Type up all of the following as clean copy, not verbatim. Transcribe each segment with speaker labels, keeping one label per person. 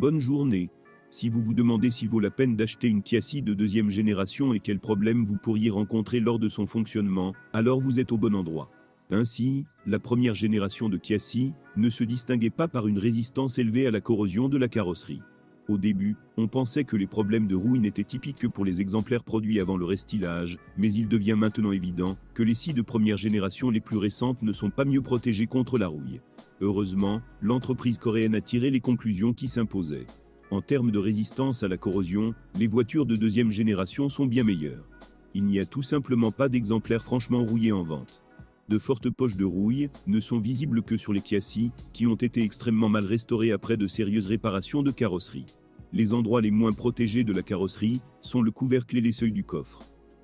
Speaker 1: Bonne journée. Si vous vous demandez s'il vaut la peine d'acheter une Kia Ceed de deuxième génération et quels problèmes vous pourriez rencontrer lors de son fonctionnement, alors vous êtes au bon endroit. Ainsi, la première génération de Kia Ceed ne se distinguait pas par une résistance élevée à la corrosion de la carrosserie. Au début, on pensait que les problèmes de rouille n'étaient typiques que pour les exemplaires produits avant le restylage, mais il devient maintenant évident que les Ceed de première génération les plus récentes ne sont pas mieux protégées contre la rouille. Heureusement, l'entreprise coréenne a tiré les conclusions qui s'imposaient. En termes de résistance à la corrosion, les voitures de deuxième génération sont bien meilleures. Il n'y a tout simplement pas d'exemplaires franchement rouillés en vente. De fortes poches de rouille ne sont visibles que sur les Kia Ceed, qui ont été extrêmement mal restaurés après de sérieuses réparations de carrosserie. Les endroits les moins protégés de la carrosserie sont le couvercle et les seuils du coffre.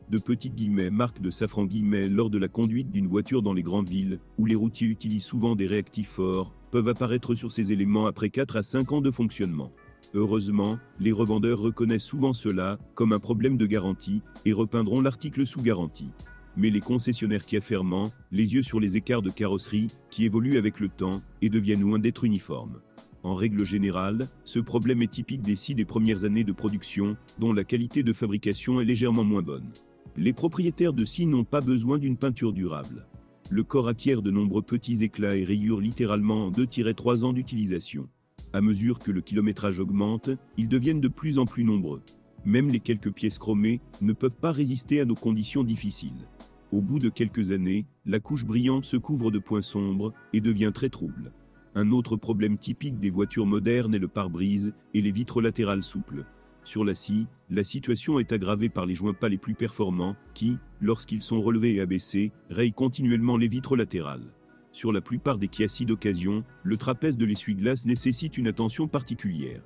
Speaker 1: De petites guillemets marquent de safran guillemets lors de la conduite d'une voiture dans les grandes villes, où les routiers utilisent souvent des réactifs forts, peuvent apparaître sur ces éléments après 4 à 5 ans de fonctionnement. Heureusement, les revendeurs reconnaissent souvent cela comme un problème de garantie et repeindront l'article sous garantie. Mais les concessionnaires Kia ferment les yeux sur les écarts de carrosserie qui évoluent avec le temps et deviennent loin d'être uniformes. En règle générale, ce problème est typique des Ceed des premières années de production, dont la qualité de fabrication est légèrement moins bonne. Les propriétaires de Ceed n'ont pas besoin d'une peinture durable. Le corps acquiert de nombreux petits éclats et rayures littéralement en 2-3 ans d'utilisation. À mesure que le kilométrage augmente, ils deviennent de plus en plus nombreux. Même les quelques pièces chromées ne peuvent pas résister à nos conditions difficiles. Au bout de quelques années, la couche brillante se couvre de points sombres et devient très trouble. Un autre problème typique des voitures modernes est le pare-brise et les vitres latérales souples. Sur la Ceed, la situation est aggravée par les joints pas les plus performants qui, lorsqu'ils sont relevés et abaissés, rayent continuellement les vitres latérales. Sur la plupart des Kia Ceed d'occasion, le trapèze de l'essuie-glace nécessite une attention particulière.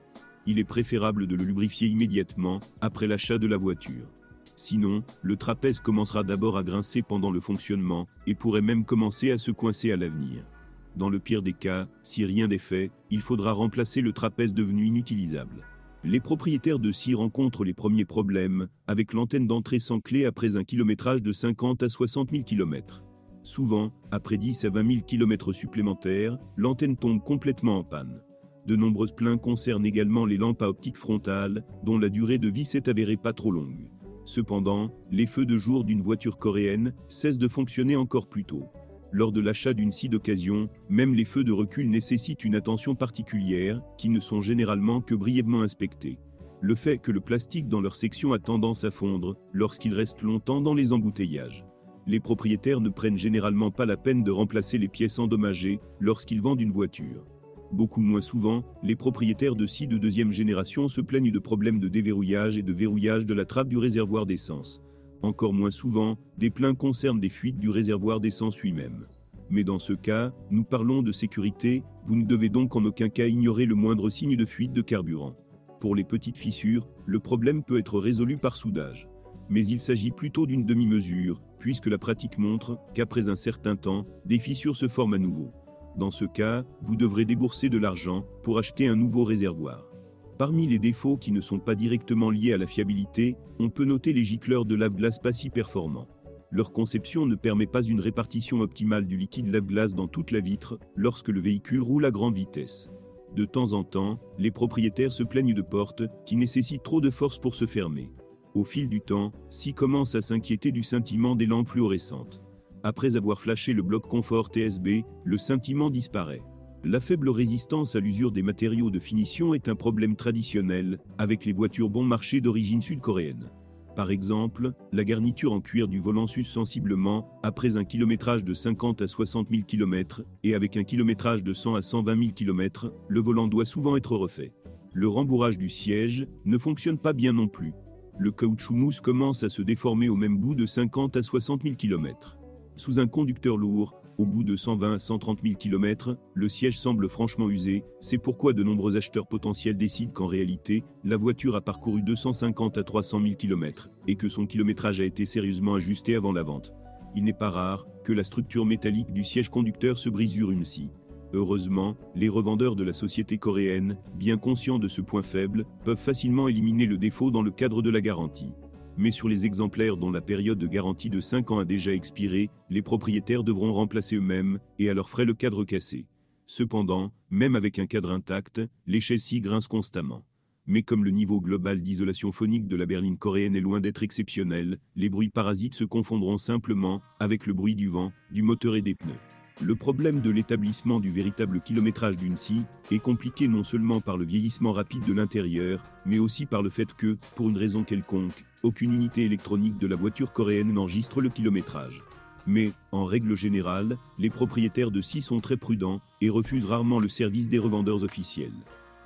Speaker 1: Il est préférable de le lubrifier immédiatement après l'achat de la voiture. Sinon, le trapèze commencera d'abord à grincer pendant le fonctionnement et pourrait même commencer à se coincer à l'avenir. Dans le pire des cas, si rien n'est fait, il faudra remplacer le trapèze devenu inutilisable. Les propriétaires de Ceed rencontrent les premiers problèmes avec l'antenne d'entrée sans clé après un kilométrage de 50 à 60 000 km. Souvent, après 10 à 20 000 km supplémentaires, l'antenne tombe complètement en panne. De nombreuses plaintes concernent également les lampes à optique frontale, dont la durée de vie s'est avérée pas trop longue. Cependant, les feux de jour d'une voiture coréenne cessent de fonctionner encore plus tôt. Lors de l'achat d'une Ceed d'occasion, même les feux de recul nécessitent une attention particulière, qui ne sont généralement que brièvement inspectés. Le fait que le plastique dans leur section a tendance à fondre lorsqu'il reste longtemps dans les embouteillages. Les propriétaires ne prennent généralement pas la peine de remplacer les pièces endommagées lorsqu'ils vendent une voiture. Beaucoup moins souvent, les propriétaires de Ceed de deuxième génération se plaignent de problèmes de déverrouillage et de verrouillage de la trappe du réservoir d'essence. Encore moins souvent, des plaintes concernent des fuites du réservoir d'essence lui-même. Mais dans ce cas, nous parlons de sécurité, vous ne devez donc en aucun cas ignorer le moindre signe de fuite de carburant. Pour les petites fissures, le problème peut être résolu par soudage. Mais il s'agit plutôt d'une demi-mesure, puisque la pratique montre qu'après un certain temps, des fissures se forment à nouveau. Dans ce cas, vous devrez débourser de l'argent pour acheter un nouveau réservoir. Parmi les défauts qui ne sont pas directement liés à la fiabilité, on peut noter les gicleurs de lave-glace pas si performants. Leur conception ne permet pas une répartition optimale du liquide lave-glace dans toute la vitre lorsque le véhicule roule à grande vitesse. De temps en temps, les propriétaires se plaignent de portes qui nécessitent trop de force pour se fermer. Au fil du temps, Ceed commence à s'inquiéter du scintillement des lampes fluorescentes. Après avoir flashé le bloc confort TSB, le scintillement disparaît. La faible résistance à l'usure des matériaux de finition est un problème traditionnel avec les voitures bon marché d'origine sud-coréenne. Par exemple, la garniture en cuir du volant s'use sensiblement après un kilométrage de 50 à 60 000 km et avec un kilométrage de 100 à 120 000 km, le volant doit souvent être refait. Le rembourrage du siège ne fonctionne pas bien non plus. Le caoutchouc mousse commence à se déformer au même bout de 50 à 60 000 km. Sous un conducteur lourd, au bout de 120 à 130 000 km, le siège semble franchement usé, c'est pourquoi de nombreux acheteurs potentiels décident qu'en réalité, la voiture a parcouru 250 à 300 000 km, et que son kilométrage a été sérieusement ajusté avant la vente. Il n'est pas rare que la structure métallique du siège conducteur se brisure une scie. Heureusement, les revendeurs de la société coréenne, bien conscients de ce point faible, peuvent facilement éliminer le défaut dans le cadre de la garantie. Mais sur les exemplaires dont la période de garantie de 5 ans a déjà expiré, les propriétaires devront remplacer eux-mêmes, et à leurs frais le cadre cassé. Cependant, même avec un cadre intact, les châssis grincent constamment. Mais comme le niveau global d'isolation phonique de la berline coréenne est loin d'être exceptionnel, les bruits parasites se confondront simplement avec le bruit du vent, du moteur et des pneus. Le problème de l'établissement du véritable kilométrage d'une scie est compliqué non seulement par le vieillissement rapide de l'intérieur, mais aussi par le fait que, pour une raison quelconque, aucune unité électronique de la voiture coréenne n'enregistre le kilométrage. Mais, en règle générale, les propriétaires de scies sont très prudents et refusent rarement le service des revendeurs officiels.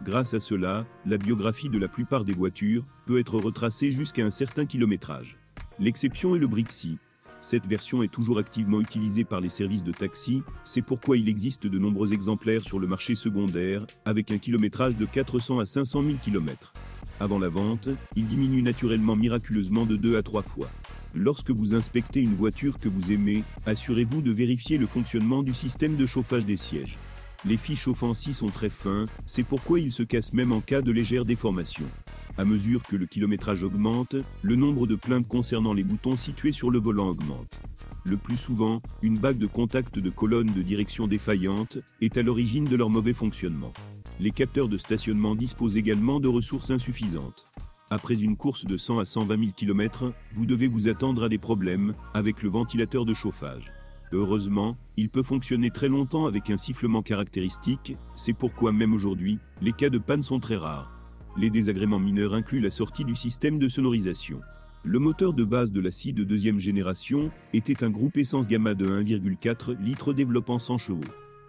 Speaker 1: Grâce à cela, la biographie de la plupart des voitures peut être retracée jusqu'à un certain kilométrage. L'exception est le Brixie. Cette version est toujours activement utilisée par les services de taxi, c'est pourquoi il existe de nombreux exemplaires sur le marché secondaire, avec un kilométrage de 400 à 500 000 km. Avant la vente, il diminue naturellement miraculeusement de 2 à 3 fois. Lorsque vous inspectez une voiture que vous aimez, assurez-vous de vérifier le fonctionnement du système de chauffage des sièges. Les fils chauffants-scies sont très fins, c'est pourquoi ils se cassent même en cas de légère déformation. À mesure que le kilométrage augmente, le nombre de plaintes concernant les boutons situés sur le volant augmente. Le plus souvent, une bague de contact de colonne de direction défaillante est à l'origine de leur mauvais fonctionnement. Les capteurs de stationnement disposent également de ressources insuffisantes. Après une course de 100 à 120 000 km, vous devez vous attendre à des problèmes avec le ventilateur de chauffage. Heureusement, il peut fonctionner très longtemps avec un sifflement caractéristique, c'est pourquoi même aujourd'hui, les cas de panne sont très rares. Les désagréments mineurs incluent la sortie du système de sonorisation. Le moteur de base de la scie de deuxième génération était un groupe essence gamma de 1,4 litres développant 100 chevaux.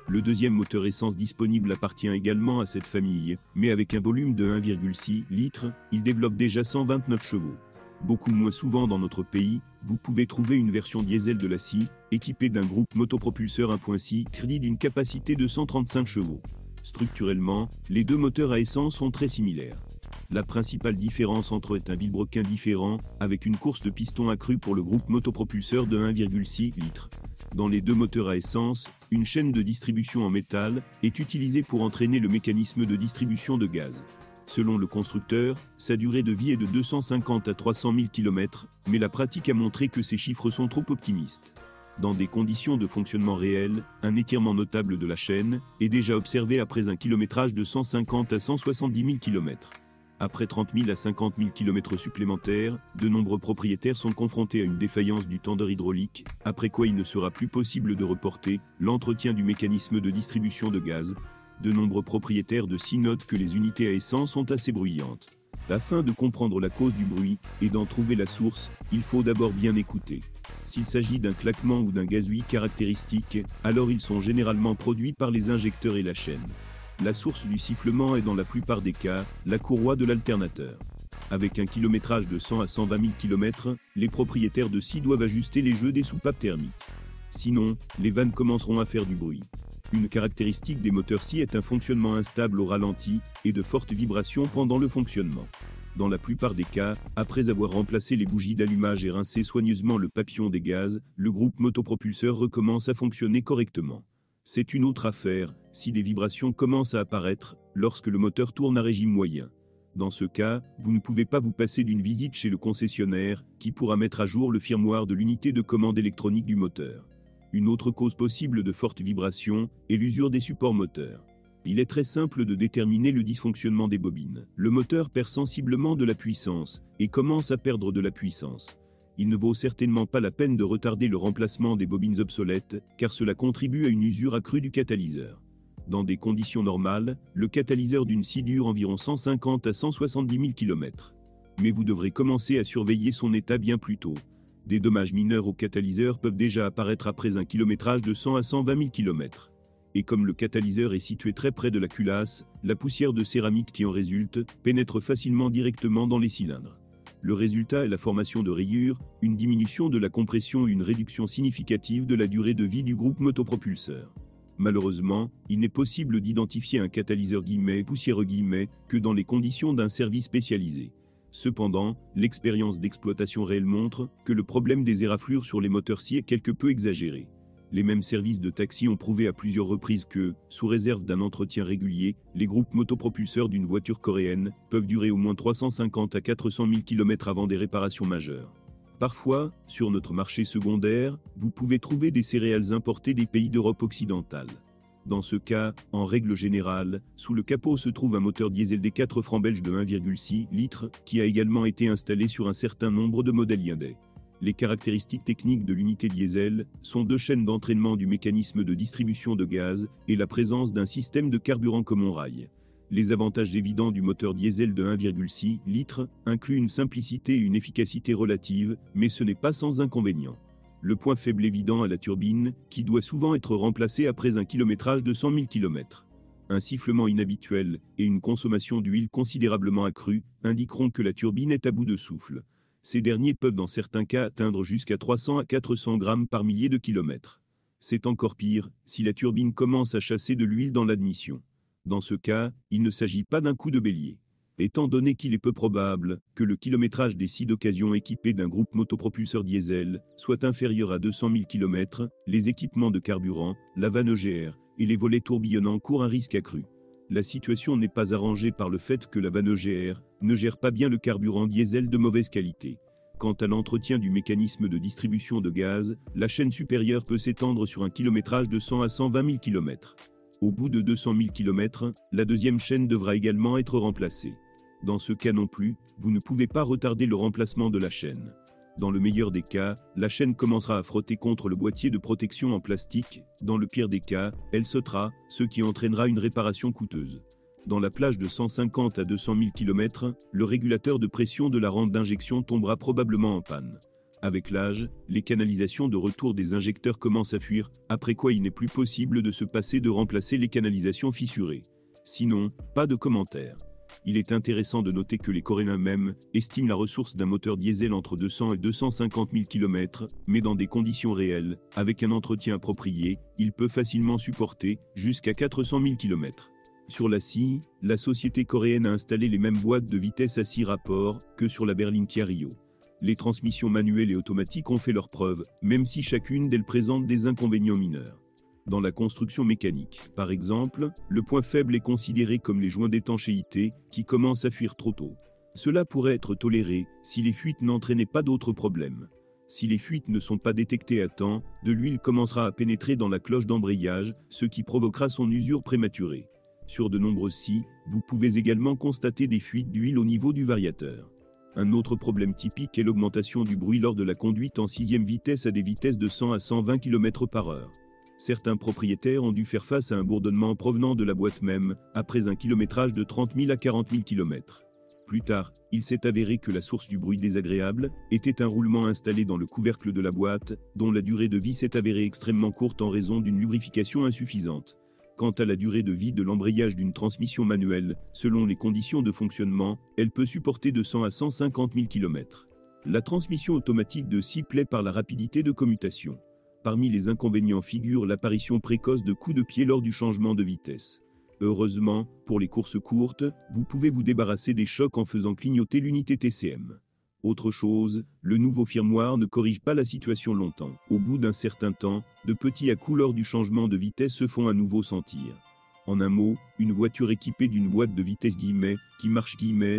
Speaker 1: Le deuxième moteur essence disponible appartient également à cette famille, mais avec un volume de 1,6 litres, il développe déjà 129 chevaux. Beaucoup moins souvent dans notre pays, vous pouvez trouver une version diesel de la scie, équipée d'un groupe motopropulseur 1.6 crédit d'une capacité de 135 chevaux. Structurellement, les deux moteurs à essence sont très similaires. La principale différence entre eux est un vilebrequin différent, avec une course de piston accrue pour le groupe motopropulseur de 1,6 litres. Dans les deux moteurs à essence, une chaîne de distribution en métal est utilisée pour entraîner le mécanisme de distribution de gaz. Selon le constructeur, sa durée de vie est de 250 à 300 000 km, mais la pratique a montré que ces chiffres sont trop optimistes. Dans des conditions de fonctionnement réel, un étirement notable de la chaîne est déjà observé après un kilométrage de 150 à 170 000 km. Après 30 000 à 50 000 km supplémentaires, de nombreux propriétaires sont confrontés à une défaillance du tendeur hydraulique, après quoi il ne sera plus possible de reporter l'entretien du mécanisme de distribution de gaz. De nombreux propriétaires de scies notent que les unités à essence sont assez bruyantes. Afin de comprendre la cause du bruit et d'en trouver la source, il faut d'abord bien écouter. S'il s'agit d'un claquement ou d'un gazouillis caractéristique, alors ils sont généralement produits par les injecteurs et la chaîne. La source du sifflement est dans la plupart des cas la courroie de l'alternateur. Avec un kilométrage de 100 à 120 000 km, les propriétaires de scies doivent ajuster les jeux des soupapes thermiques. Sinon, les vannes commenceront à faire du bruit. Une caractéristique des moteurs scies est un fonctionnement instable au ralenti et de fortes vibrations pendant le fonctionnement. Dans la plupart des cas, après avoir remplacé les bougies d'allumage et rincé soigneusement le papillon des gaz, le groupe motopropulseur recommence à fonctionner correctement. C'est une autre affaire, si des vibrations commencent à apparaître, lorsque le moteur tourne à régime moyen. Dans ce cas, vous ne pouvez pas vous passer d'une visite chez le concessionnaire, qui pourra mettre à jour le firmware de l'unité de commande électronique du moteur. Une autre cause possible de fortes vibrations est l'usure des supports moteurs. Il est très simple de déterminer le dysfonctionnement des bobines. Le moteur perd sensiblement de la puissance et commence à perdre de la puissance. Il ne vaut certainement pas la peine de retarder le remplacement des bobines obsolètes, car cela contribue à une usure accrue du catalyseur. Dans des conditions normales, le catalyseur d'une scie dure environ 150 à 170 000 km. Mais vous devrez commencer à surveiller son état bien plus tôt. Des dommages mineurs au catalyseur peuvent déjà apparaître après un kilométrage de 100 à 120 000 km. Et comme le catalyseur est situé très près de la culasse, la poussière de céramique qui en résulte pénètre facilement directement dans les cylindres. Le résultat est la formation de rayures, une diminution de la compression et une réduction significative de la durée de vie du groupe motopropulseur. Malheureusement, il n'est possible d'identifier un catalyseur « poussiéreux » que dans les conditions d'un service spécialisé. Cependant, l'expérience d'exploitation réelle montre que le problème des éraflures sur les moteurs scies est quelque peu exagéré. Les mêmes services de taxi ont prouvé à plusieurs reprises que, sous réserve d'un entretien régulier, les groupes motopropulseurs d'une voiture coréenne peuvent durer au moins 350 à 400 000 km avant des réparations majeures. Parfois, sur notre marché secondaire, vous pouvez trouver des céréales importées des pays d'Europe occidentale. Dans ce cas, en règle générale, sous le capot se trouve un moteur diesel des 4 francs belges de 1,6 litres, qui a également été installé sur un certain nombre de modèles Hyundai. Les caractéristiques techniques de l'unité diesel sont 2 chaînes d'entraînement du mécanisme de distribution de gaz et la présence d'un système de carburant comme on rail. Les avantages évidents du moteur diesel de 1,6 litres incluent une simplicité et une efficacité relative, mais ce n'est pas sans inconvénient. Le point faible évident à la turbine, qui doit souvent être remplacée après un kilométrage de 100 000 km. Un sifflement inhabituel et une consommation d'huile considérablement accrue indiqueront que la turbine est à bout de souffle. Ces derniers peuvent dans certains cas atteindre jusqu'à 300 à 400 grammes par millier de kilomètres. C'est encore pire si la turbine commence à chasser de l'huile dans l'admission. Dans ce cas, il ne s'agit pas d'un coup de bélier. Étant donné qu'il est peu probable que le kilométrage des 6 d'occasion équipés d'un groupe motopropulseur diesel soit inférieur à 200 000 km, les équipements de carburant, la vanne EGR et les volets tourbillonnants courent un risque accru. La situation n'est pas arrangée par le fait que la vanne EGR ne gère pas bien le carburant diesel de mauvaise qualité. Quant à l'entretien du mécanisme de distribution de gaz, la chaîne supérieure peut s'étendre sur un kilométrage de 100 à 120 000 km. Au bout de 200 000 km, la deuxième chaîne devra également être remplacée. Dans ce cas non plus, vous ne pouvez pas retarder le remplacement de la chaîne. Dans le meilleur des cas, la chaîne commencera à frotter contre le boîtier de protection en plastique. Dans le pire des cas, elle sautera, ce qui entraînera une réparation coûteuse. Dans la plage de 150 à 200 000 km, le régulateur de pression de la rampe d'injection tombera probablement en panne. Avec l'âge, les canalisations de retour des injecteurs commencent à fuir, après quoi il n'est plus possible de se passer de remplacer les canalisations fissurées. Sinon, pas de commentaires. Il est intéressant de noter que les Coréens eux-mêmes estiment la ressource d'un moteur diesel entre 200 et 250 000 km, mais dans des conditions réelles, avec un entretien approprié, il peut facilement supporter jusqu'à 400 000 km. Sur la scie, la société coréenne a installé les mêmes boîtes de vitesse à 6 rapports que sur la berline Kia Rio. Les transmissions manuelles et automatiques ont fait leurs preuves, même si chacune d'elles présente des inconvénients mineurs. Dans la construction mécanique, par exemple, le point faible est considéré comme les joints d'étanchéité qui commencent à fuir trop tôt. Cela pourrait être toléré si les fuites n'entraînaient pas d'autres problèmes. Si les fuites ne sont pas détectées à temps, de l'huile commencera à pénétrer dans la cloche d'embrayage, ce qui provoquera son usure prématurée. Sur de nombreuses scies, vous pouvez également constater des fuites d'huile au niveau du variateur. Un autre problème typique est l'augmentation du bruit lors de la conduite en 6e vitesse à des vitesses de 100 à 120 km/h. Certains propriétaires ont dû faire face à un bourdonnement provenant de la boîte même, après un kilométrage de 30 000 à 40 000 km. Plus tard, il s'est avéré que la source du bruit désagréable était un roulement installé dans le couvercle de la boîte, dont la durée de vie s'est avérée extrêmement courte en raison d'une lubrification insuffisante. Quant à la durée de vie de l'embrayage d'une transmission manuelle, selon les conditions de fonctionnement, elle peut supporter de 100 à 150 000 km. La transmission automatique de scie plaît par la rapidité de commutation. Parmi les inconvénients figure l'apparition précoce de coups de pied lors du changement de vitesse. Heureusement, pour les courses courtes, vous pouvez vous débarrasser des chocs en faisant clignoter l'unité TCM. Autre chose, le nouveau firmware ne corrige pas la situation longtemps. Au bout d'un certain temps, de petits à-coups lors du changement de vitesse se font à nouveau sentir. En un mot, une voiture équipée d'une boîte de vitesse qui marche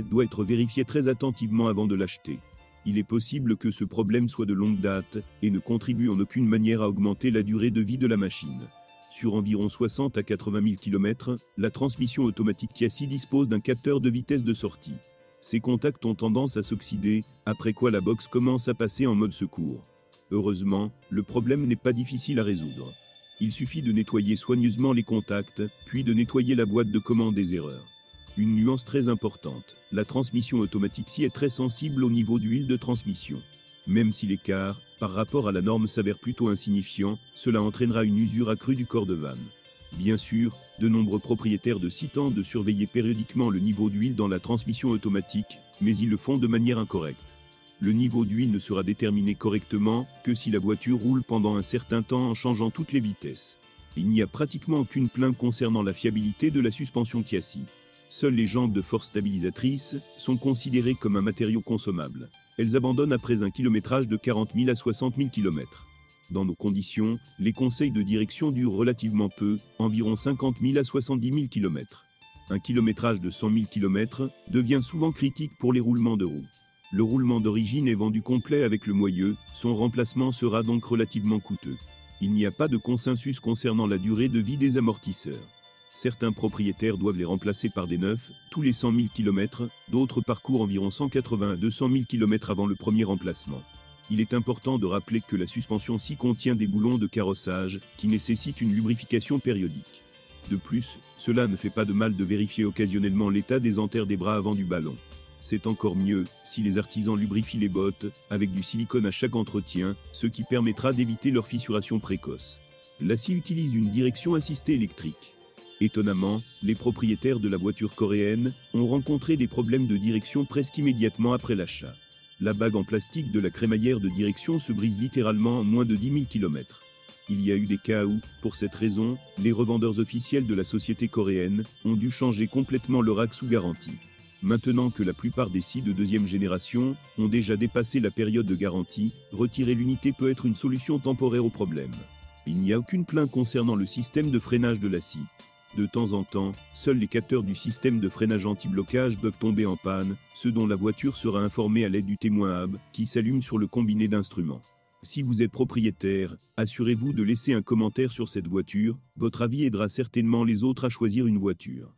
Speaker 1: doit être vérifiée très attentivement avant de l'acheter. Il est possible que ce problème soit de longue date et ne contribue en aucune manière à augmenter la durée de vie de la machine. Sur environ 60 à 80 000 km, la transmission automatique Tiassi dispose d'un capteur de vitesse de sortie. Ces contacts ont tendance à s'oxyder, après quoi la box commence à passer en mode secours. Heureusement, le problème n'est pas difficile à résoudre. Il suffit de nettoyer soigneusement les contacts, puis de nettoyer la boîte de commande des erreurs. Une nuance très importante, la transmission automatique SI est très sensible au niveau d'huile de transmission. Même si l'écart, par rapport à la norme s'avère plutôt insignifiant, cela entraînera une usure accrue du corps de vanne. Bien sûr, de nombreux propriétaires de scie tentent de surveiller périodiquement le niveau d'huile dans la transmission automatique, mais ils le font de manière incorrecte. Le niveau d'huile ne sera déterminé correctement que si la voiture roule pendant un certain temps en changeant toutes les vitesses. Il n'y a pratiquement aucune plainte concernant la fiabilité de la suspension Tiassi. Seules les jambes de force stabilisatrice sont considérées comme un matériau consommable. Elles abandonnent après un kilométrage de 40 000 à 60 000 km. Dans nos conditions, les conseils de direction durent relativement peu, environ 50 000 à 70 000 km. Un kilométrage de 100 000 km devient souvent critique pour les roulements de roue. Le roulement d'origine est vendu complet avec le moyeu, son remplacement sera donc relativement coûteux. Il n'y a pas de consensus concernant la durée de vie des amortisseurs. Certains propriétaires doivent les remplacer par des neufs, tous les 100 000 km, d'autres parcourent environ 180 à 200 000 km avant le premier remplacement. Il est important de rappeler que la suspension-scie contient des boulons de carrossage, qui nécessitent une lubrification périodique. De plus, cela ne fait pas de mal de vérifier occasionnellement l'état des enters des bras avant du ballon. C'est encore mieux, si les artisans lubrifient les bottes, avec du silicone à chaque entretien, ce qui permettra d'éviter leur fissuration précoce. La scie utilise une direction assistée électrique. Étonnamment, les propriétaires de la voiture coréenne ont rencontré des problèmes de direction presque immédiatement après l'achat. La bague en plastique de la crémaillère de direction se brise littéralement en moins de 10 000 km. Il y a eu des cas où, pour cette raison, les revendeurs officiels de la société coréenne ont dû changer complètement leur axe sous garantie. Maintenant que la plupart des scies de deuxième génération ont déjà dépassé la période de garantie, retirer l'unité peut être une solution temporaire au problème. Il n'y a aucune plainte concernant le système de freinage de la scie. De temps en temps, seuls les capteurs du système de freinage anti-blocage peuvent tomber en panne, ce dont la voiture sera informée à l'aide du témoin HAB, qui s'allume sur le combiné d'instruments. Si vous êtes propriétaire, assurez-vous de laisser un commentaire sur cette voiture, votre avis aidera certainement les autres à choisir une voiture.